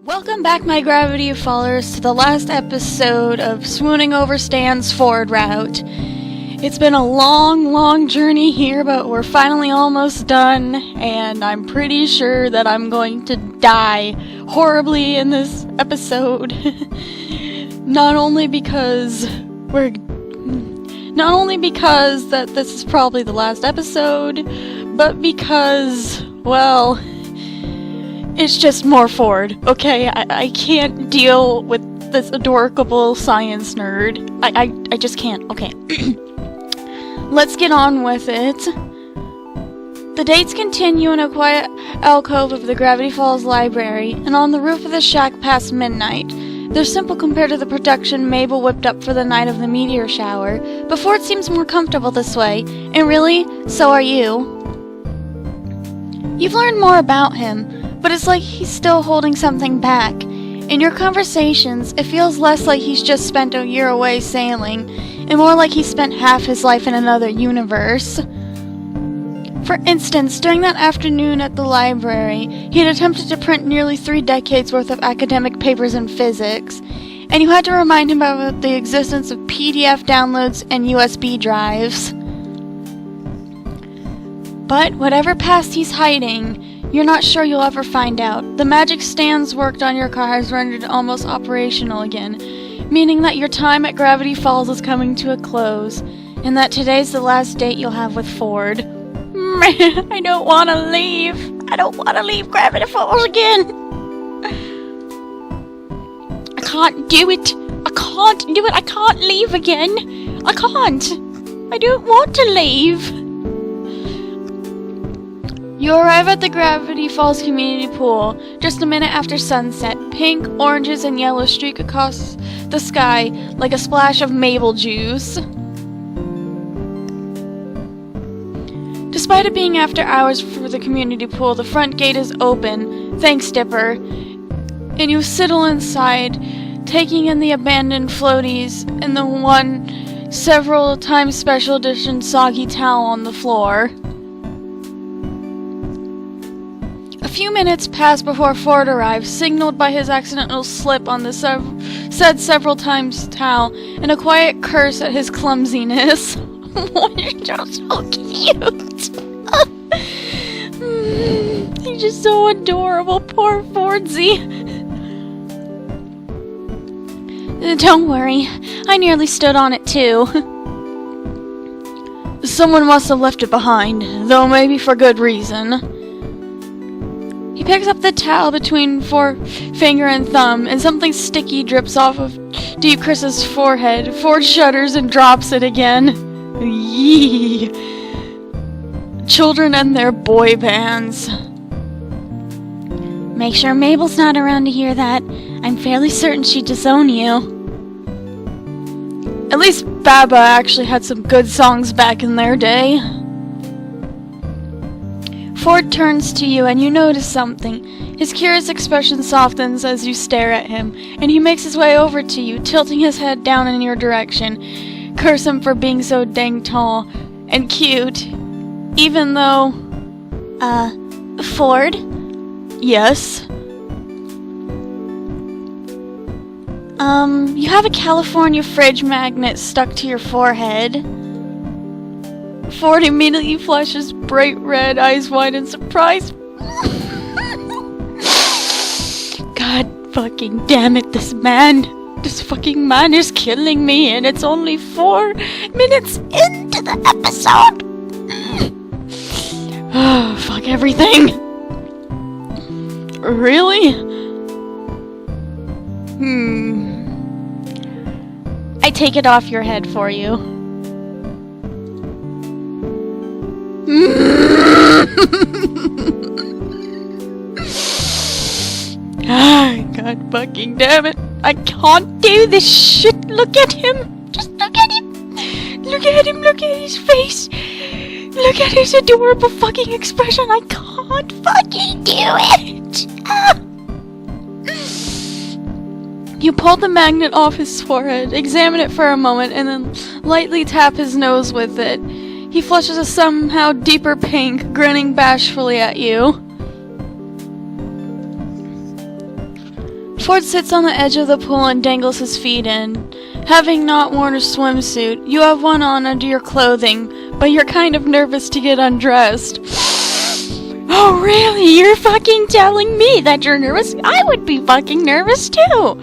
Welcome back, my Gravity followers, to the last episode of SwooningOverStans Forward Route. It's been a long journey here, but we're finally almost done, and I'm pretty sure that I'm going to die horribly in this episode. Not only because that this is probably the last episode, but because, well, it's just more Ford, okay? I can't deal with this adorable science nerd. I just can't, okay. Let's get on with it. The dates continue in a quiet alcove of the Gravity Falls Library, and on the roof of the shack past midnight. They're simple compared to the production Mabel whipped up for the night of the meteor shower, but Ford seems more comfortable this way, and really, so are you. You've learned more about him, but it's like he's still holding something back. In your conversations, it feels less like he's just spent a year away sailing, and more like he spent half his life in another universe. For instance, during that afternoon at the library, he had attempted to print nearly 3 decades worth of academic papers in physics, and you had to remind him about the existence of PDF downloads and USB drives. But whatever past he's hiding, you're not sure you'll ever find out. The magic stands worked on your car has rendered it almost operational again, meaning that your time at Gravity Falls is coming to a close, and that today's the last date you'll have with Ford. I don't want to leave. I don't want to leave Gravity Falls again. I can't do it. I can't do it. I can't leave again. I can't. I don't want to leave. You arrive at the Gravity Falls community pool just a minute after sunset. Pink, oranges, and yellow streak across the sky like a splash of Mabel juice. Despite it being after hours for the community pool, the front gate is open. Thanks, Dipper. And you sidle inside, taking in the abandoned floaties and the several times special edition soggy towel on the floor. A few minutes pass before Ford arrives, signaled by his accidental slip on the said several times towel, and a quiet curse at his clumsiness. You're just so cute. He's just so adorable, poor Fordsy. Don't worry, I nearly stood on it too. Someone must have left it behind, though maybe for good reason. He picks up the towel between forefinger and thumb, and something sticky drips off of Deep Chris's forehead. Ford shudders and drops it again. Yee. Children and their boy bands. Make sure Mabel's not around to hear that. I'm fairly certain she'd disown you. At least Baba actually had some good songs back in their day. Ford turns to you and you notice something. His curious expression softens as you stare at him, and he makes his way over to you, tilting his head down in your direction. Curse him for being so dang tall and cute. Even though... Ford? Yes? You have a California fridge magnet stuck to your forehead. Ford immediately flushes bright red, eyes wide in surprise. God fucking damn it, this fucking man is killing me, and it's only 4 minutes into the episode. Oh, fuck everything. Really? I take it off your head for you. God fucking damn it. I can't do this shit. Look at him. Just look at him. Look at him. Look at his face. Look at his adorable fucking expression. I can't fucking do it. You pull the magnet off his forehead, examine it for a moment, and then lightly tap his nose with it. He flushes a somehow deeper pink, grinning bashfully at you. Ford sits on the edge of the pool and dangles his feet in. Having not worn a swimsuit, you have one on under your clothing, but you're kind of nervous to get undressed. Oh, really? You're fucking telling me that you're nervous? I would be fucking nervous too.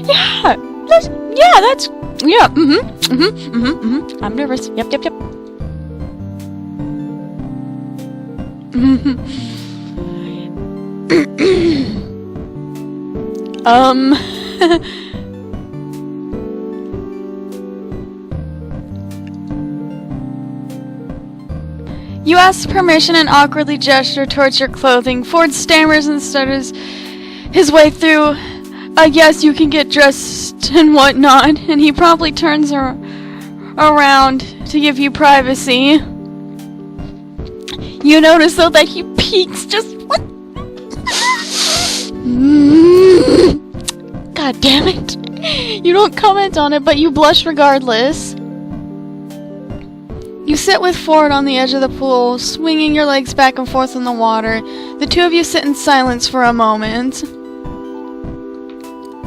Yeah, I'm nervous. Yep. You ask permission and awkwardly gesture towards your clothing. Ford stammers and stutters his way through, yes, you can get dressed and whatnot, and he promptly turns around to give you privacy. You notice, though, that he peeks just... What? God damn it. You don't comment on it, but you blush regardless. You sit with Ford on the edge of the pool, swinging your legs back and forth in the water. The two of you sit in silence for a moment.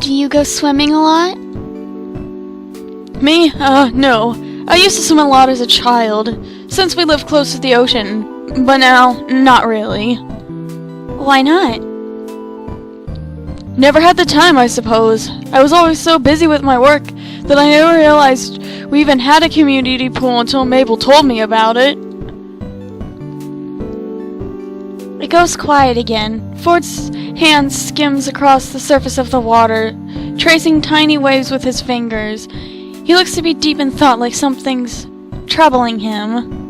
Do you go swimming a lot? Me? No. I used to swim a lot as a child, since we lived close to the ocean. But now, not really. Why not? Never had the time, I suppose. I was always so busy with my work that I never realized we even had a community pool until Mabel told me about it. It goes quiet again. Ford's hand skims across the surface of the water, tracing tiny waves with his fingers. He looks to be deep in thought, like something's troubling him.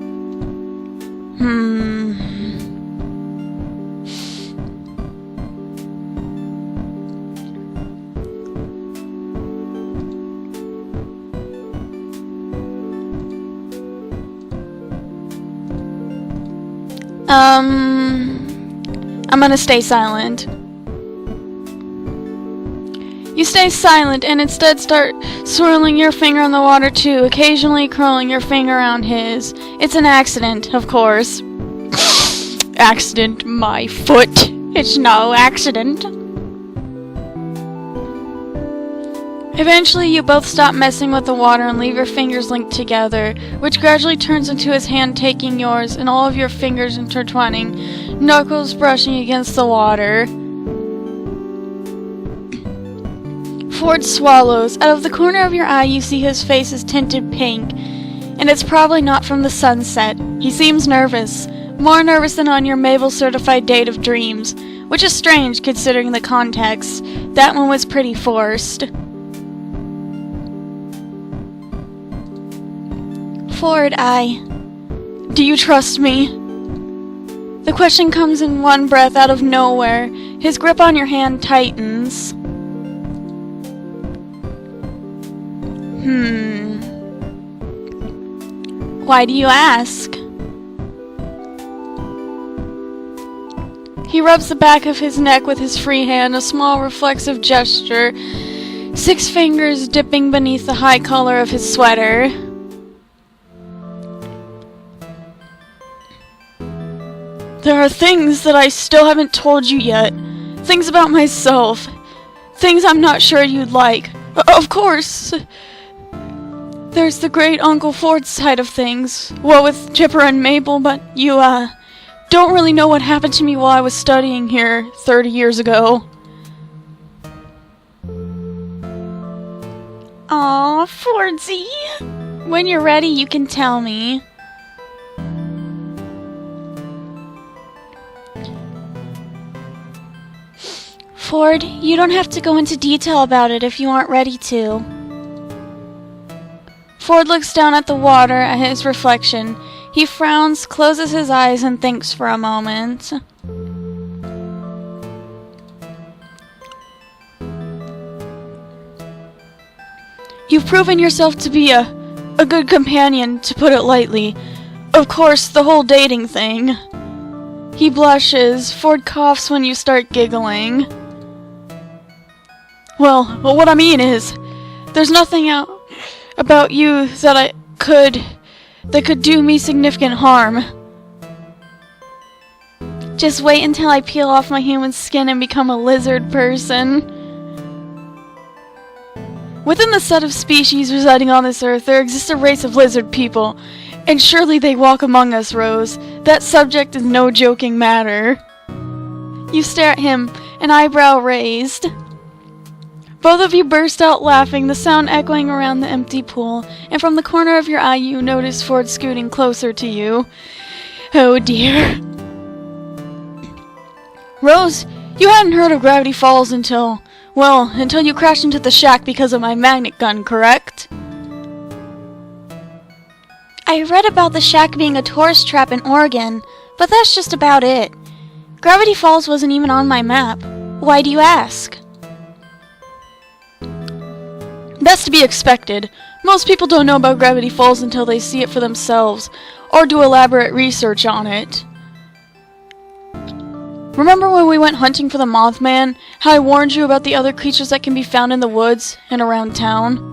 I'm gonna stay silent. You stay silent and instead start swirling your finger in the water too, occasionally curling your finger around his. It's an accident, of course. Accident, my foot. It's no accident. Eventually, you both stop messing with the water and leave your fingers linked together, which gradually turns into his hand taking yours and all of your fingers intertwining, knuckles brushing against the water. Ford swallows. Out of the corner of your eye, you see his face is tinted pink, and it's probably not from the sunset. He seems nervous, more nervous than on your Mabel-certified date of dreams, which is strange considering the context. That one was pretty forced. Ford, do you trust me? The question comes in one breath out of nowhere. His grip on your hand tightens. Why do you ask? He rubs the back of his neck with his free hand, a small reflexive gesture, 6 fingers dipping beneath the high collar of his sweater. There are things that I still haven't told you yet. Things about myself. Things I'm not sure you'd like. Of course. There's the great Uncle Ford side of things. What with Chipper and Mabel, but you, don't really know what happened to me while I was studying here 30 years ago. Aw, Fordsy. When you're ready, you can tell me. Ford, you don't have to go into detail about it if you aren't ready to. Ford looks down at the water, at his reflection. He frowns, closes his eyes, and thinks for a moment. You've proven yourself to be a good companion, to put it lightly. Of course, the whole dating thing. He blushes. Ford coughs when you start giggling. Well, what I mean is, there's nothing about you that could do me significant harm. Just wait until I peel off my human skin and become a lizard person. Within the set of species residing on this earth, there exists a race of lizard people, and surely they walk among us, Rose. That subject is no joking matter. You stare at him, an eyebrow raised. Both of you burst out laughing, the sound echoing around the empty pool, and from the corner of your eye you notice Ford scooting closer to you. Oh dear. Rose, you hadn't heard of Gravity Falls until you crashed into the shack because of my magnet gun, correct? I read about the shack being a tourist trap in Oregon, but that's just about it. Gravity Falls wasn't even on my map. Why do you ask? That's to be expected. Most people don't know about Gravity Falls until they see it for themselves, or do elaborate research on it. Remember when we went hunting for the Mothman, how I warned you about the other creatures that can be found in the woods and around town?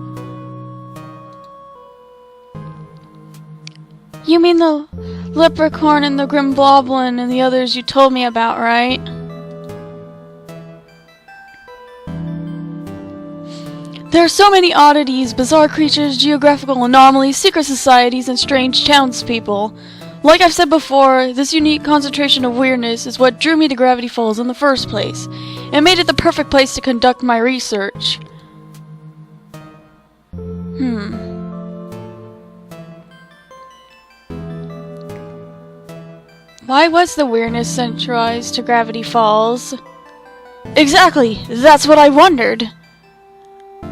You mean the leprechaun and the grim bloblin and the others you told me about, right? There are so many oddities, bizarre creatures, geographical anomalies, secret societies, and strange townspeople. Like I've said before, this unique concentration of weirdness is what drew me to Gravity Falls in the first place, and made it the perfect place to conduct my research. Why was the weirdness centralized to Gravity Falls? Exactly, that's what I wondered.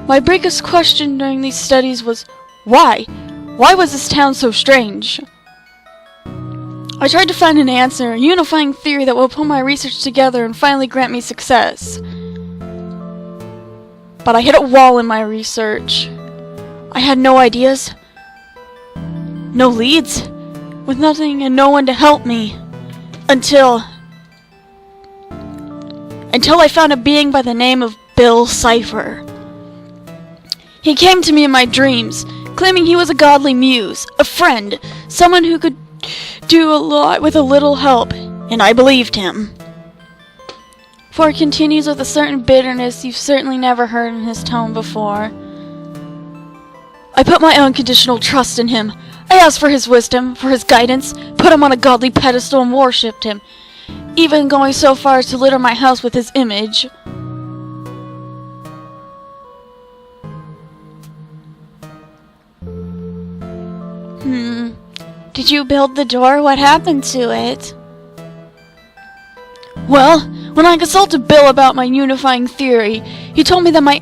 My biggest question during these studies was, why? Why was this town so strange? I tried to find an answer, a unifying theory that will pull my research together and finally grant me success. But I hit a wall in my research. I had no ideas, no leads, with nothing and no one to help me, until I found a being by the name of Bill Cipher. He came to me in my dreams, claiming he was a godly muse, a friend, someone who could do a lot with a little help, and I believed him. Ford continues with a certain bitterness you've certainly never heard in his tone before. I put my unconditional trust in him. I asked for his wisdom, for his guidance, put him on a godly pedestal and worshipped him, even going so far as to litter my house with his image. Did you build the door? What happened to it? Well, when I consulted Bill about my unifying theory, he told me that my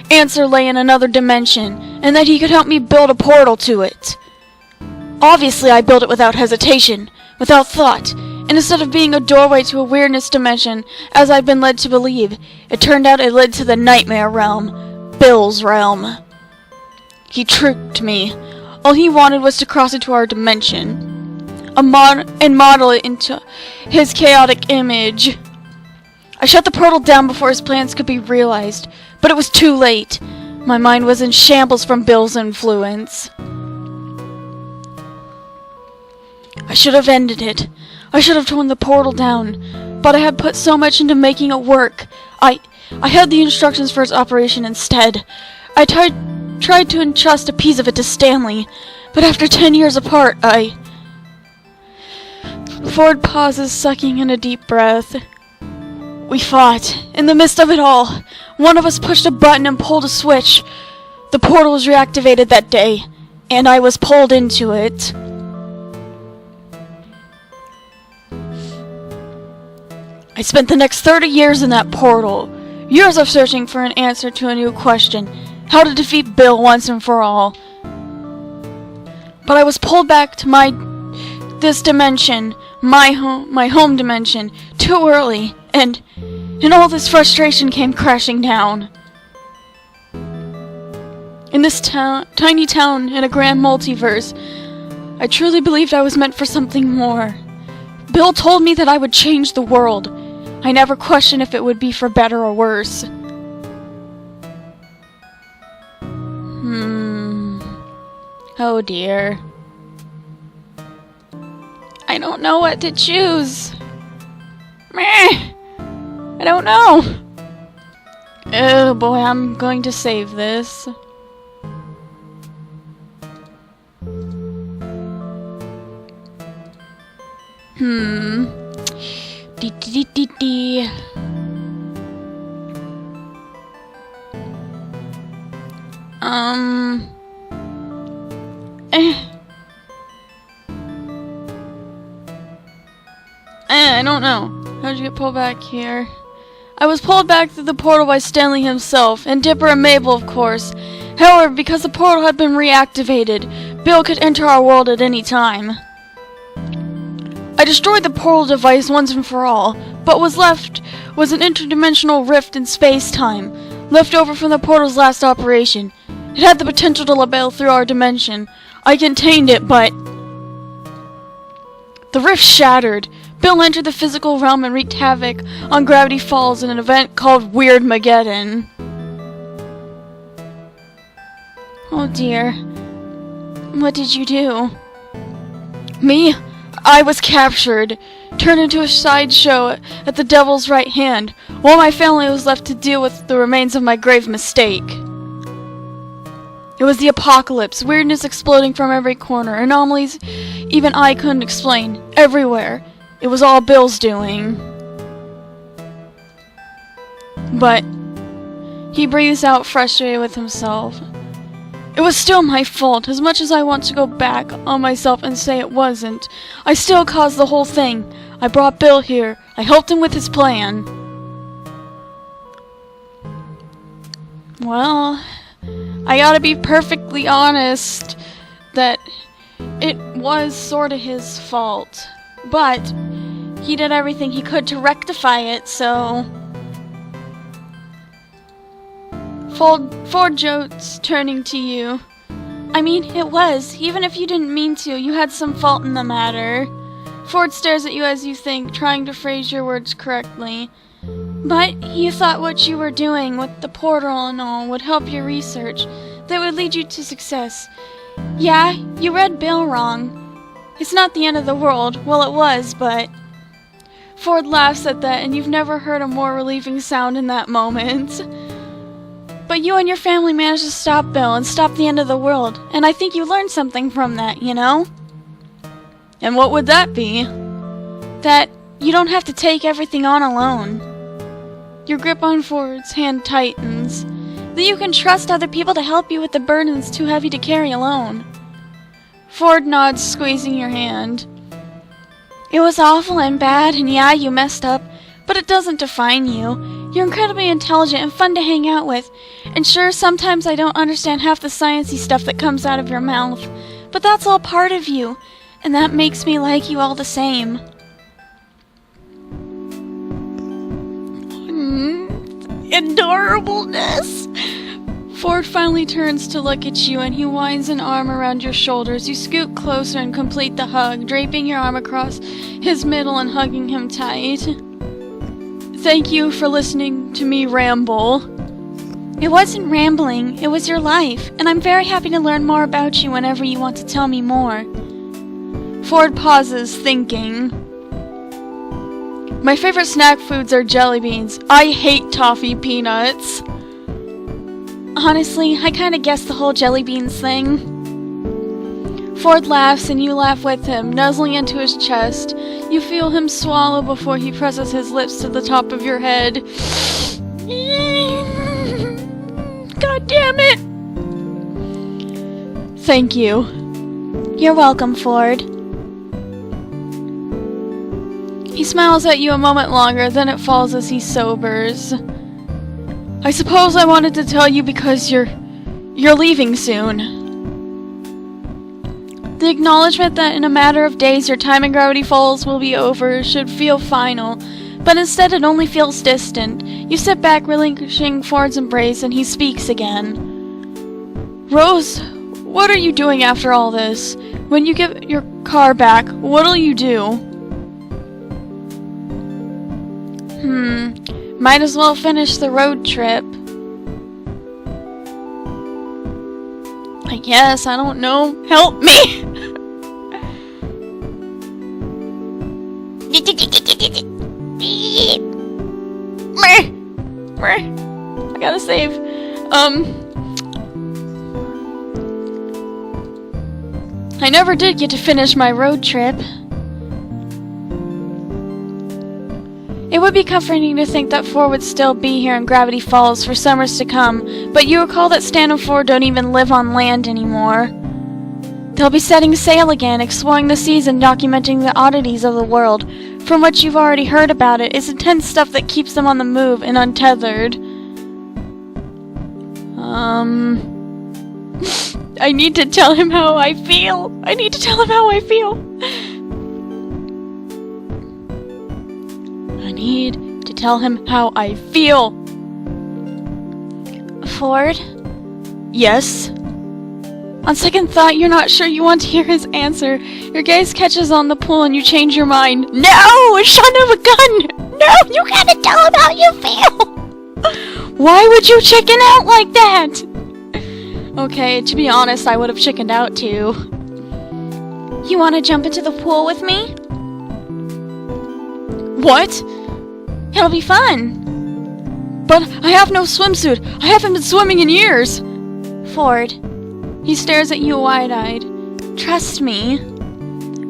answer lay in another dimension, and that he could help me build a portal to it. Obviously, I built it without hesitation, without thought, and instead of being a doorway to a weirdness dimension, as I've been led to believe, it turned out it led to the nightmare realm, Bill's realm. He tricked me. All he wanted was to cross into our dimension, and model it into his chaotic image. I shut the portal down before his plans could be realized, but it was too late. My mind was in shambles from Bill's influence. I should have ended it. I should have torn the portal down, but I had put so much into making it work. I had the instructions for its operation instead. I tried to entrust a piece of it to Stanley, but after 10 years apart, Ford pauses, sucking in a deep breath. We fought. In the midst of it all, one of us pushed a button and pulled a switch. The portal was reactivated that day, and I was pulled into it. I spent the next 30 years in that portal, years of searching for an answer to a new question. How to defeat Bill once and for all. But I was pulled back to this dimension, my home dimension, too early, and all this frustration came crashing down. In this tiny town in a grand multiverse, I truly believed I was meant for something more. Bill told me that I would change the world. I never questioned if it would be for better or worse. Oh dear. I don't know what to choose. Meh. I don't know. Oh boy, I'm going to save this. Dee. I don't know. How'd you get pulled back here? I was pulled back through the portal by Stanley himself, and Dipper and Mabel, of course. However, because the portal had been reactivated, Bill could enter our world at any time. I destroyed the portal device once and for all, but what was left was an interdimensional rift in space-time, left over from the portal's last operation. It had the potential to lapel through our dimension. I contained it, but the rift shattered. Bill entered the physical realm and wreaked havoc on Gravity Falls in an event called Weirdmageddon. Oh dear. What did you do? Me? I was captured, turned into a sideshow at the Devil's right hand, while my family was left to deal with the remains of my grave mistake. It was the apocalypse, weirdness exploding from every corner, anomalies even I couldn't explain, everywhere. It was all Bill's doing. But he breathes out frustrated with himself. It was still my fault. As much as I want to go back on myself and say it wasn't, I still caused the whole thing. I brought Bill here. I helped him with his plan. Well, I gotta be perfectly honest that it was sorta his fault. But he did everything he could to rectify it, so Ford Jotes, turning to you. I mean, it was. Even if you didn't mean to, you had some fault in the matter. Ford stares at you as you think, trying to phrase your words correctly. But you thought what you were doing with the portal and all would help your research, that would lead you to success. Yeah, you read Bill wrong. It's not the end of the world. Well, it was, but Ford laughs at that, and you've never heard a more relieving sound in that moment. But you and your family managed to stop Bill and stop the end of the world, and I think you learned something from that, you know? And what would that be? That you don't have to take everything on alone. Your grip on Ford's hand tightens. That you can trust other people to help you with the burdens too heavy to carry alone. Ford nods, squeezing your hand. It was awful and bad, and yeah, you messed up, but it doesn't define you. You're incredibly intelligent and fun to hang out with. And sure, sometimes I don't understand half the sciencey stuff that comes out of your mouth. But that's all part of you. And that makes me like you all the same. Adorableness! Ford finally turns to look at you, and he winds an arm around your shoulders. You scoot closer and complete the hug, draping your arm across his middle and hugging him tight. Thank you for listening to me ramble. It wasn't rambling, it was your life, and I'm very happy to learn more about you whenever you want to tell me more. Ford pauses, thinking. My favorite snack foods are jelly beans. I hate toffee peanuts. Honestly, I kinda guessed the whole jelly beans thing. Ford laughs and you laugh with him, nuzzling into his chest. You feel him swallow before he presses his lips to the top of your head. God damn it! Thank you. You're welcome, Ford. He smiles at you a moment longer, then it falls as he sobers. I suppose I wanted to tell you because you're leaving soon. The acknowledgement that in a matter of days your time in Gravity Falls will be over should feel final, but instead it only feels distant. You sit back, relinquishing Ford's embrace, and he speaks again. Rose, what are you doing after all this? When you get your car back, what'll you do? Might as well finish the road trip. I guess, I don't know. Help me! gotta save. I never did get to finish my road trip. It would be comforting to think that 4 would still be here in Gravity Falls for summers to come, but you recall that Stan and 4 don't even live on land anymore. They'll be setting sail again, exploring the seas and documenting the oddities of the world. From what you've already heard about it, it's intense stuff that keeps them on the move and untethered. I need to tell him how I feel. I need to tell him how I feel. I need to tell him how I feel. Ford? Yes? On second thought, you're not sure you want to hear his answer. Your gaze catches on the pool and you change your mind. No! Son of a gun! No! You gotta tell him how you feel! Why would you chicken out like that? Okay, to be honest, I would have chickened out too. You want to jump into the pool with me? What? It'll be fun. But I have no swimsuit. I haven't been swimming in years. Ford. He stares at you wide-eyed. Trust me.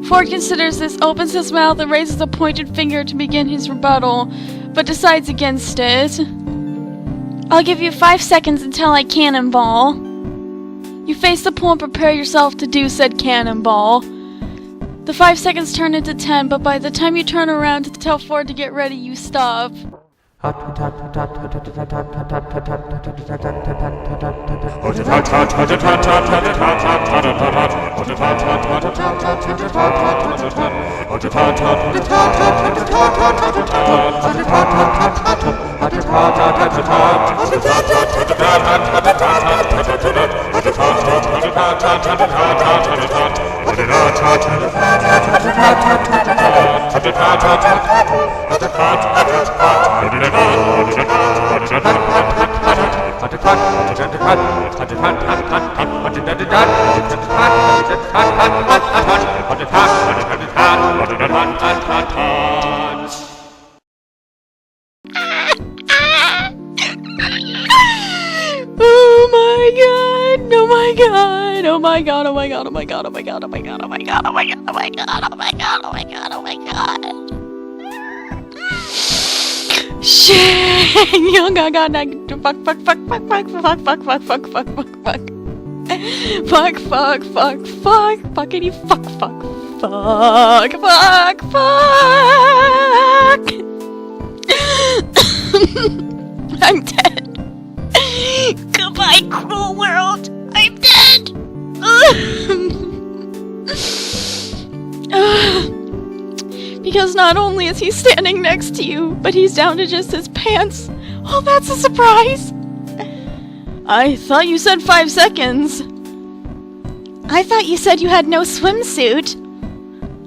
Ford considers this, opens his mouth, and raises a pointed finger to begin his rebuttal, but decides against it. I'll give you 5 seconds until I cannonball. You face the pool and prepare yourself to do said cannonball. The 5 seconds turn into 10, but by the time you turn around to tell Ford to get ready, you stop. Shit! Oh god, fuck. Fuckity fuck. I'm dead. Goodbye, cruel world. I'm dead. Because not only is he standing next to you, but he's down to just his pants. Oh, that's a surprise! I thought you said 5 seconds. I thought you said you had no swimsuit.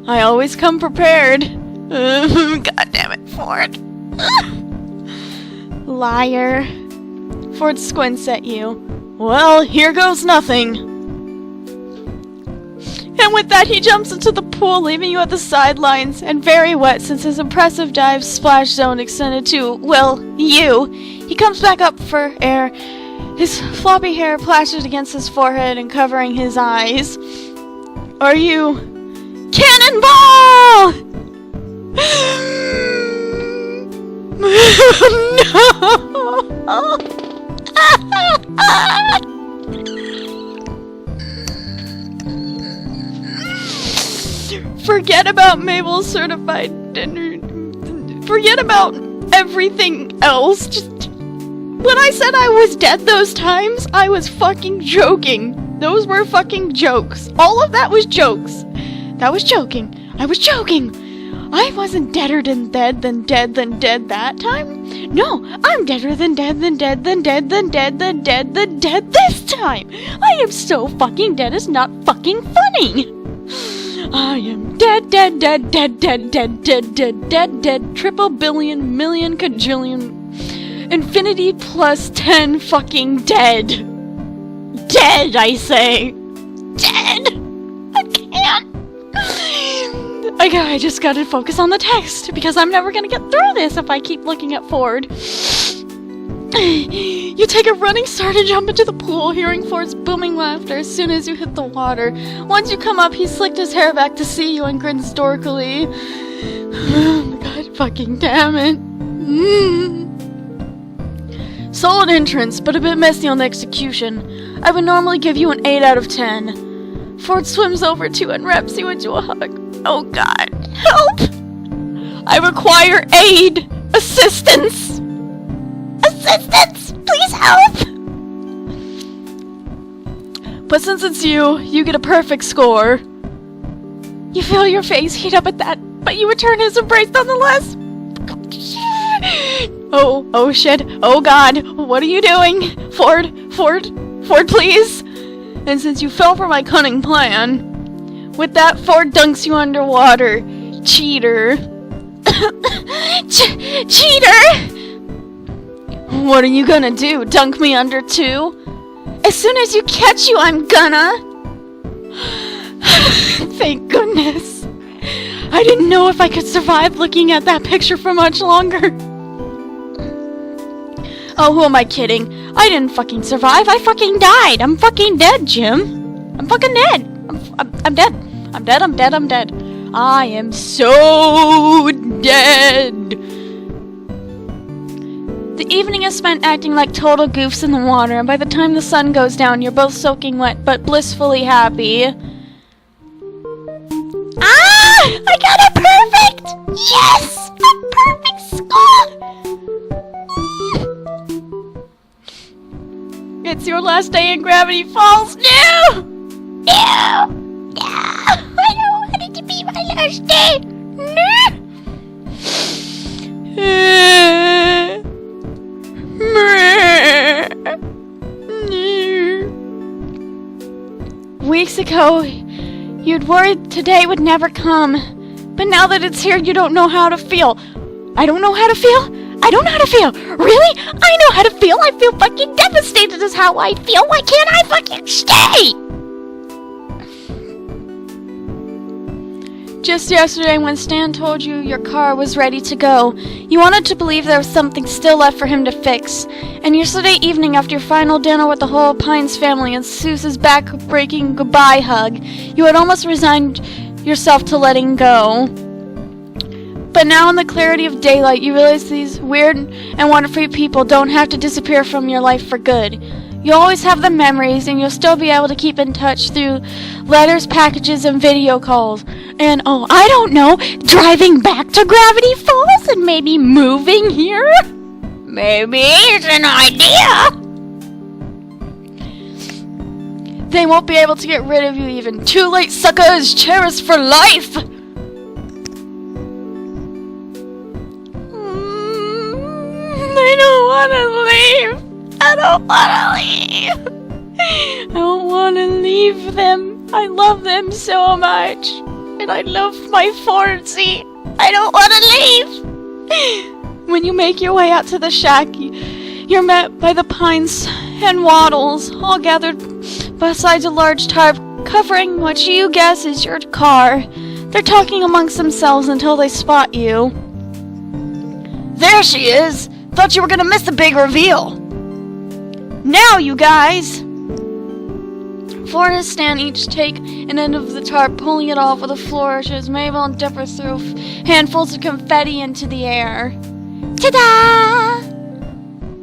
I always come prepared. God damn it, Ford. Liar. Ford squints at you. Well, here goes nothing. And with that, he jumps into the pool, leaving you at the sidelines, and very wet since his impressive dive splash zone extended to, well, you. He comes back up for air, his floppy hair plastered against his forehead and covering his eyes. Are you... Cannonball! No! Forget about Mabel's certified dinner. Forget about everything else. Just when I said I was dead those times, I was fucking joking. Those were fucking jokes. All of that was jokes. That was joking. I was joking. I wasn't deader than dead that time. No, I'm deader than dead this time. I am so fucking dead it's not fucking funny. I am dead, triple billion, million, quadrillion, infinity plus 10 fucking dead. Dead, I say. Dead! I can't. I just gotta focus on the text, because I'm never gonna get through this if I keep looking at Ford. You take a running start and jump into the pool, hearing Ford's booming laughter as soon as you hit the water. Once you come up, he slicked his hair back to see you and grins dorkily. God fucking damn it. Solid entrance, but a bit messy on the execution. I would normally give you an 8 out of 10. Ford swims over to you and wraps you into a hug. Oh God, help! I require aid! Assistance! Assistance! Please help! But since it's you, you get a perfect score. You feel your face heat up at that, but you return his embrace nonetheless. Oh shit. Oh God. What are you doing? Ford, please. And since you fell for my cunning plan, with that, Ford dunks you underwater. Cheater. Cheater! What are you gonna do? Dunk me under too? As soon as you catch you, I'm gonna. Thank goodness. I didn't know if I could survive looking at that picture for much longer. Oh, who am I kidding? I didn't fucking survive. I fucking died. I'm fucking dead, Jim. I'm fucking dead. I'm dead. I'm dead. I'm dead. I'm dead. I am so dead. The evening is spent acting like total goofs in the water, and by the time the sun goes down, you're both soaking wet but blissfully happy. Ah! I got it perfect! Yes! A perfect score! It's your last day in Gravity Falls. No! No! No! I don't want it to be my last day. No! Weeks ago, you'd worried today would never come. But now that it's here, you don't know how to feel. I don't know how to feel? I don't know how to feel. Really? I know how to feel. I feel fucking devastated is how I feel. Why can't I fucking stay? Just yesterday when Stan told you your car was ready to go, you wanted to believe there was something still left for him to fix. And yesterday evening after your final dinner with the whole Pines family and Seuss's back-breaking goodbye hug, you had almost resigned yourself to letting go. But now in the clarity of daylight, you realize these weird and wonderful people don't have to disappear from your life for good. You'll always have the memories, and you'll still be able to keep in touch through letters, packages, and video calls. And, oh, I don't know, driving back to Gravity Falls and maybe moving here? Maybe it's an idea! They won't be able to get rid of you even. Too late, suckers! Cherished for life! I don't want to leave. I don't want to leave. I don't want to leave them. I love them so much. And I love my Fordsy. I don't want to leave. When you make your way out to the shack, you're met by the Pines and Waddles, all gathered beside a large tarp covering what you guess is your car. They're talking amongst themselves until they spot you. There she is! Thought you were gonna miss the big reveal. Now, you guys! Ford and Stan each take an end of the tarp, pulling it off with a flourish as Mabel and Dipper threw handfuls of confetti into the air. Ta-da!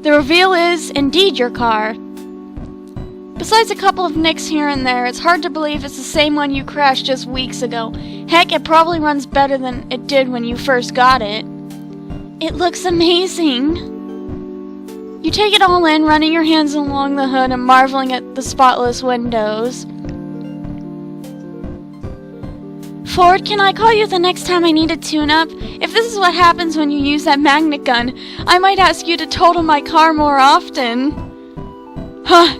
The reveal is, indeed, your car. Besides a couple of nicks here and there, it's hard to believe it's the same one you crashed just weeks ago. Heck, it probably runs better than it did when you first got it. It looks amazing. You take it all in, running your hands along the hood and marveling at the spotless windows. Ford, can I call you the next time I need a tune-up? If this is what happens when you use that magnet gun, I might ask you to total my car more often. Huh?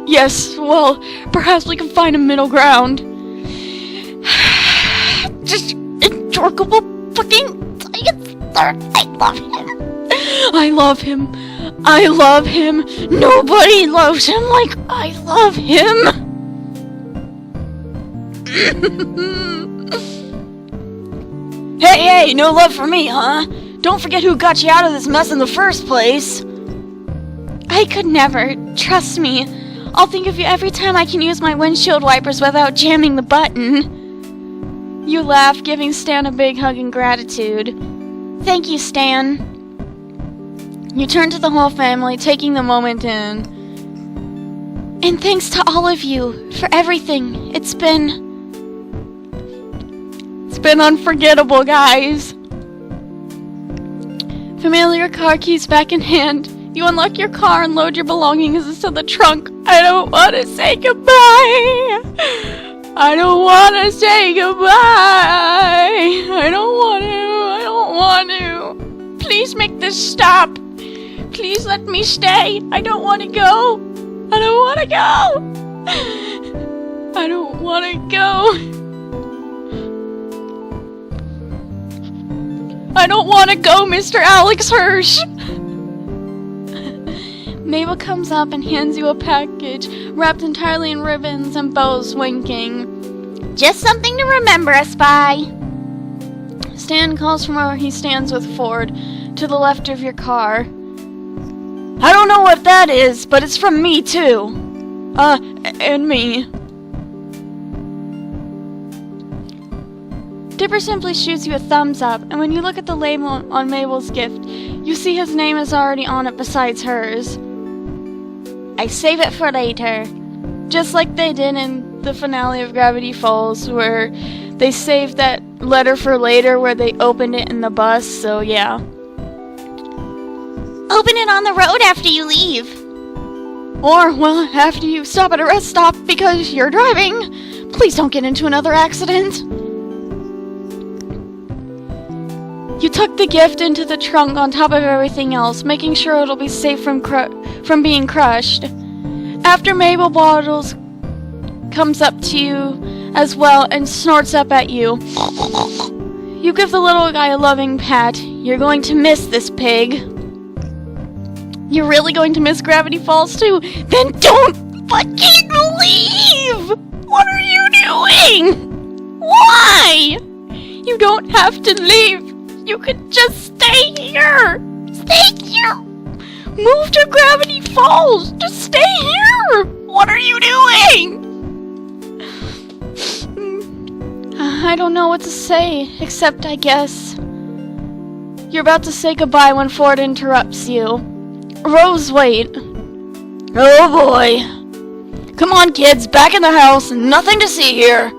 Yes, well, perhaps we can find a middle ground. Just adorable fucking... I love him. I love him. I love him. Nobody loves him like I love him. Hey, no love for me, huh? Don't forget who got you out of this mess in the first place. I could never. Trust me. I'll think of you every time I can use my windshield wipers without jamming the button. You laugh, giving Stan a big hug in gratitude. Thank you, Stan. You turn to the whole family, taking the moment in. And thanks to all of you for everything. It's been unforgettable, guys. Familiar car keys back in hand. You unlock your car and load your belongings into the trunk. I don't want to say goodbye. I don't want to say goodbye. I don't want to. Please make this stop. Please let me stay. I don't want to go. I don't want to go. I don't want to go. I don't want to go, Mr. Alex Hirsch. Mabel comes up and hands you a package wrapped entirely in ribbons and bows, winking. Just something to remember us by. Stan calls from where he stands with Ford, to the left of your car. I don't know what that is, but it's from me too. And me. Dipper simply shoots you a thumbs up, and when you look at the label on Mabel's gift, you see his name is already on it besides hers. I save it for later. Just like they did in the finale of Gravity Falls, where they saved that letter for later where they opened it in the bus, so yeah. Open it on the road after you leave. Or, well, after you stop at a rest stop because you're driving. Please don't get into another accident. You tuck the gift into the trunk on top of everything else, making sure it'll be safe from being crushed. After Mabel Bottles comes up to you as well and snorts up at you, you give the little guy a loving pat. You're going to miss this pig. You're really going to miss Gravity Falls too? Then don't fucking leave! What are you doing? Why? You don't have to leave. You could just stay here! Stay here! Move to Gravity Falls! Just stay here! What are you doing? I don't know what to say, except I guess. You're about to say goodbye when Ford interrupts you. Rose, wait. Oh boy. Come on, kids, back in the house. Nothing to see here.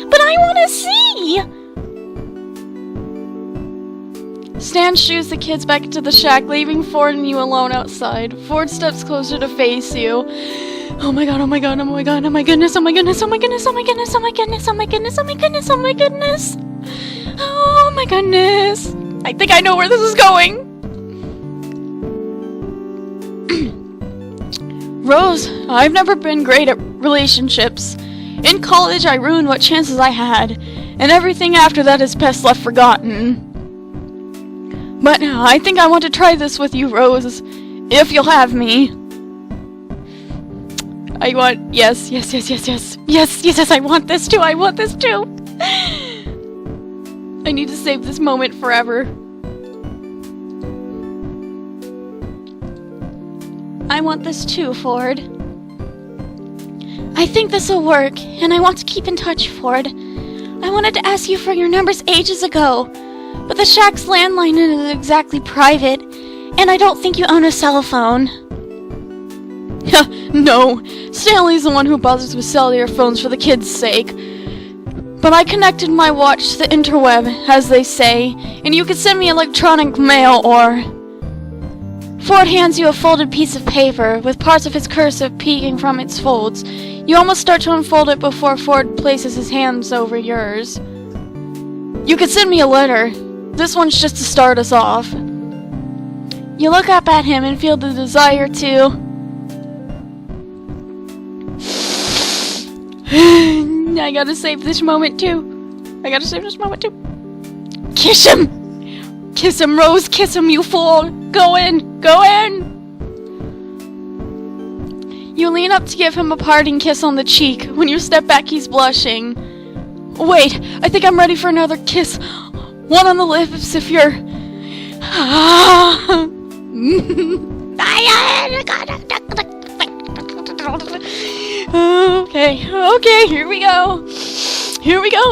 But I want to see! Stan shoos the kids back into the shack, leaving Ford and you alone outside. Ford steps closer to face you. Oh my god, oh my god, oh my god, oh my goodness, oh my goodness, oh my goodness, oh my goodness, oh my goodness, oh my goodness, oh my goodness, oh my goodness. Oh my goodness. I think I know where this is going. Rose, I've never been great at relationships. In college, I ruined what chances I had, and everything after that is best left forgotten. But I think I want to try this with you, Rose, if you'll have me. I want, yes, I want this too, I need to save this moment forever. I want this too, Ford. I think this'll work, and I want to keep in touch, Ford. I wanted to ask you for your numbers ages ago, but the shack's landline isn't exactly private, and I don't think you own a cell phone. No, Stanley's the one who bothers with cellular phones for the kids' sake. But I connected my watch to the interweb, as they say, and you could send me electronic mail or... Ford hands you a folded piece of paper, with parts of his cursive peeking from its folds. You almost start to unfold it before Ford places his hands over yours. You could send me a letter. This one's just to start us off. You look up at him and feel the desire to... I gotta save this moment too. Kiss him! Kiss him, Rose, kiss him, you fool! Go in! You lean up to give him a parting kiss on the cheek. When you step back, he's blushing. Wait, I think I'm ready for another kiss. One on the lips if you're... Okay, here we go.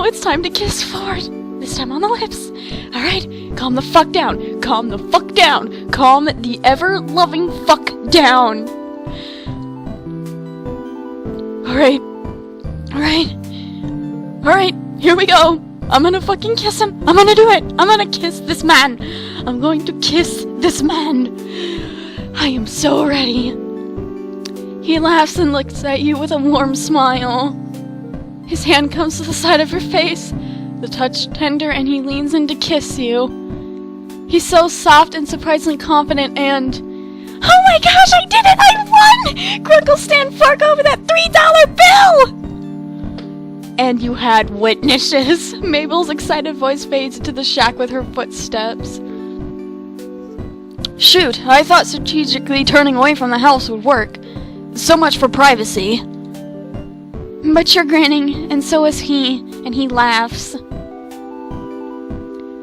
It's time to kiss Ford. This time on the lips. Alright, calm the fuck down. Calm the ever-loving fuck down. Alright, here we go. I'm gonna fucking kiss him. I'm gonna do it. I'm gonna kiss this man. I'm going to kiss this man. I am so ready. He laughs and looks at you with a warm smile. His hand comes to the side of your face, the touch tender, and he leans in to kiss you. He's so soft and surprisingly confident and... Oh my gosh, I did it! I won! Grunkles stand fork over that $3 bill! And you had witnesses. Mabel's excited voice fades into the shack with her footsteps. Shoot, I thought strategically turning away from the house would work. So much for privacy. But you're grinning, and so is he, and he laughs.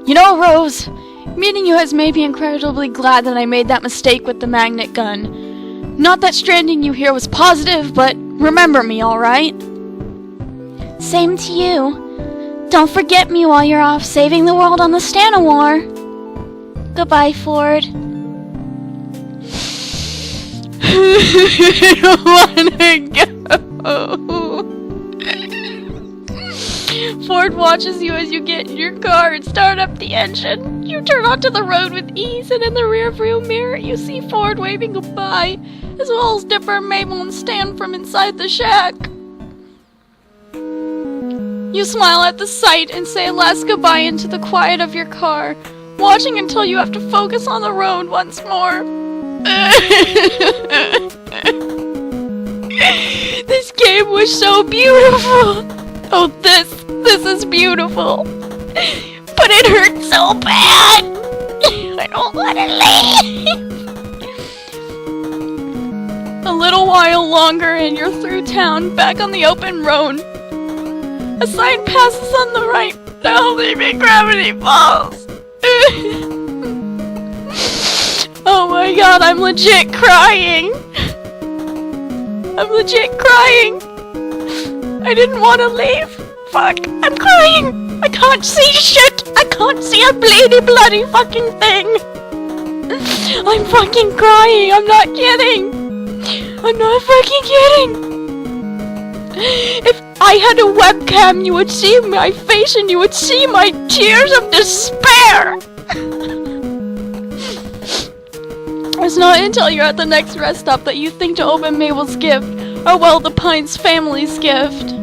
You know, Rose, meeting you has made me incredibly glad that I made that mistake with the magnet gun. Not that stranding you here was positive, but remember me, alright? Same to you. Don't forget me while you're off saving the world on the Stana War. Goodbye, Ford. I don't wanna go. Ford watches you as you get in your car and start up the engine. You turn onto the road with ease, and in the rearview mirror you see Ford waving goodbye, as well as Dipper, Mabel, and Stan from inside the shack. You smile at the sight and say a last goodbye into the quiet of your car, watching until you have to focus on the road once more. This game was so beautiful. Oh, this is beautiful. But it hurts so bad. I don't want to leave. A little while longer and you're through town, back on the open road. A sign passes on the right. Now leaving Gravity Falls. Oh my god, I'm legit crying. I didn't want to leave. Fuck, I'm crying. I can't see shit. I can't see a bloody fucking thing. I'm fucking crying. I'm not kidding. I'm not fucking kidding. If I had a webcam, you would see my face and you would see my tears of despair. It's not until you're at the next rest stop that you think to open Mabel's gift, or well, the Pines family's gift.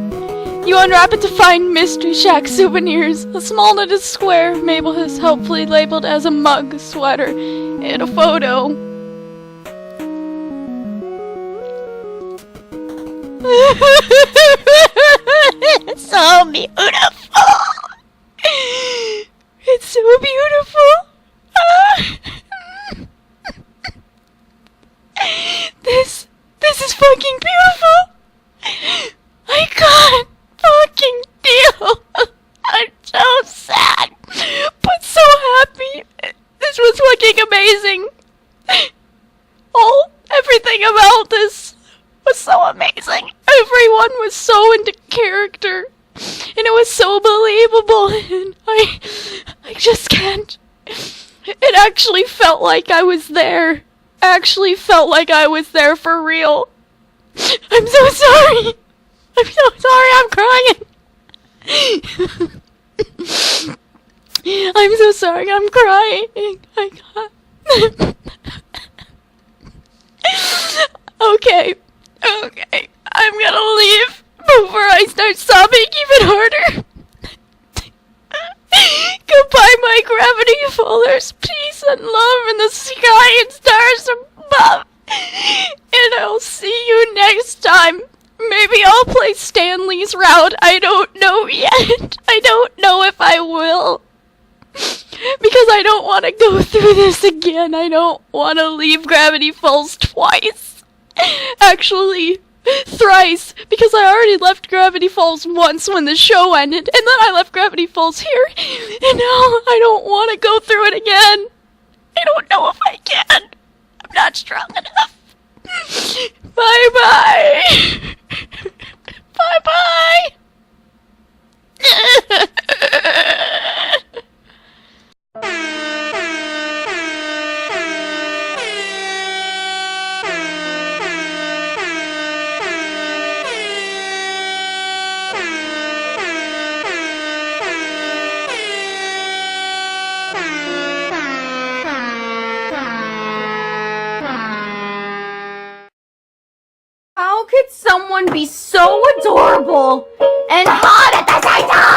You unwrap it to find Mystery Shack souvenirs, a small knitted square Mabel has helpfully labeled as a mug, sweater, and a photo. It's so beautiful. It's so beautiful. This is fucking beautiful. I can't fucking deal. I'm so sad, but so happy. This was fucking amazing. Everything about this was so amazing. Everyone was so into character, and it was so believable, and I just can't. It actually felt like I was there. For real. I'm so sorry. I'm crying. I'm so sorry, I'm crying. I can't. Okay. I'm gonna leave before I start sobbing even harder. Goodbye, my gravity fallers. Peace and love in the sky and stars above. And I'll see you next time. Maybe I'll play Stanley's route. I don't know yet. I don't know if I will. Because I don't want to go through this again. I don't want to leave Gravity Falls twice. Actually, thrice. Because I already left Gravity Falls once when the show ended. And then I left Gravity Falls here. And now I don't want to go through it again. I don't know if I can. I'm not strong enough. Bye-bye. Bye-bye. How could someone be so adorable and hot at the same time?